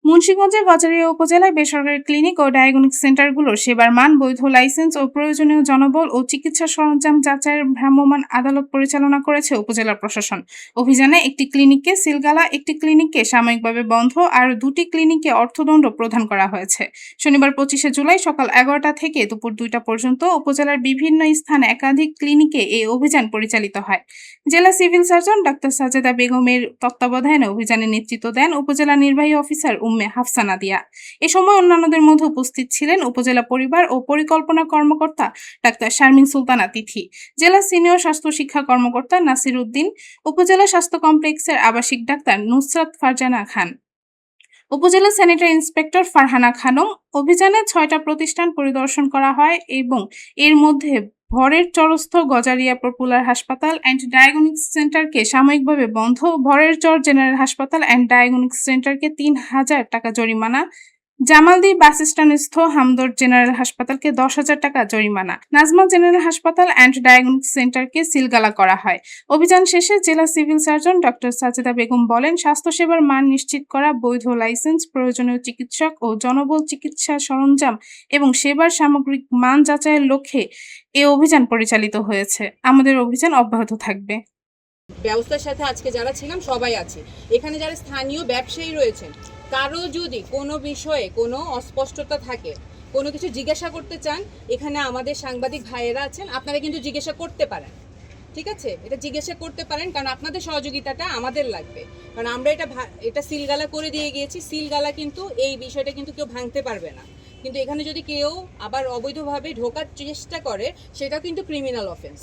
মুন্সিগঞ্জের গজারিয়া উপজেলায় বেসরকারি ক্লিনিক ও ডায়াগনস্টিক সেন্টারগুলোর সেবার মান, বৈধ লাইসেন্স ও প্রয়োজনীয় জনবল ও চিকিৎসা সরঞ্জাম যাচাইয়ের ভ্রাম্যমাণ আদালত পরিচালনা করেছে উপজেলা প্রশাসন। অভিযানে একটি ক্লিনিককে সিলগালা, একটি ক্লিনিককে সাময়িকভাবে বন্ধ আর দুটি ক্লিনিককে অর্থদণ্ড প্রদান করা হয়েছে। শনিবার 25শে জুলাই সকাল 11টা থেকে দুপুর 2টা পর্যন্ত উপজেলার বিভিন্ন স্থানে একাধিক ক্লিনিকে এই অভিযান পরিচালিত হয়। জেলা সিভিল সার্জন ডাক্তার সাজেদা বেগমের তত্ত্বাবধানে অভিযানে নেতৃত্ব দেন উপজেলা নির্বাহী অফিসার উম্মে হাফসা নাদিয়া। এ সময় অন্যান্যদের মধ্যে উপস্থিত ছিলেন উপজেলা পরিবার ও পরিকল্পনা কর্মকর্তা ডাক্তার শারমিন সুলতানা তিথি, জেলা সিনিয়র স্বাস্থ্য শিক্ষা কর্মকর্তা নাসির উদ্দিন, উপজেলা স্বাস্থ্য কমপ্লেক্সের আবাসিক ডাক্তার নুসরাত ফারজানা খান, উপজেলা স্যানিটারি ইন্সপেক্টর ফারহানা খানম। অভিযানে 6টা প্রতিষ্ঠান পরিদর্শন করা হয় এবং এর মধ্যে ভরের চরস্থ গজারিয়া পপুলার হাসপাতাল অ্যান্ড ডায়াগনস্টিক সেন্টারকে সাময়িকভাবে বন্ধ, ভরের চর জেনারেল হাসপাতাল অ্যান্ড ডায়াগনস্টিক সেন্টারকে 3000 টাকা জরিমানা, জামালদি বাস স্ট্যান্ডস্থ হামদর্দ জেনারেল হাসপাতালকে 10,000 টাকা জরিমানা, নাজমা জেনারেল হাসপাতাল অ্যান্ড ডায়াগনস্টিক সেন্টারকে সিলগালা করা হয়। অভিযান শেষে জেলা civil surgeon doctor Sajeda Begum বলেন, স্বাস্থ্যসেবার মান নিশ্চিত করা, বৈধ লাইসেন্স, প্রয়োজনীয় চিকিৎসক ও জনবল, চিকিৎসা সরঞ্জাম এবং সেবার সামগ্রিক মান যাচাইয়ের লক্ষ্যে এ অভিযান পরিচালিত হয়েছে। আমাদের অভিযান অব্যাহত থাকবে। ব্যবস্থার সাথে আজকে যারা ছিলাম সবাই আছে। এখানে যারা স্থানীয় ব্যবসায়ী রয়েছেন, কারো যদি কোনো বিষয়ে কোনো অস্পষ্টতা থাকে, কোনো কিছু জিজ্ঞাসা করতে চান, এখানে আমাদের সাংবাদিক ভাইয়েরা আছেন, আপনারা কিন্তু জিজ্ঞাসা করতে পারেন। ঠিক আছে, এটা জিজ্ঞাসা করতে পারেন, কারণ আপনাদের সহযোগিতাটা আমাদের লাগবে। কারণ আমরা এটা সিলগালা করে দিয়ে গিয়েছি। সিলগালা কিন্তু এই বিষয়টা কিন্তু কেউ ভাঙতে পারবে না। কিন্তু এখানে যদি কেউ আবার অবৈধভাবে ঢোকার চেষ্টা করে, সেটা কিন্তু ক্রিমিনাল অফেন্স।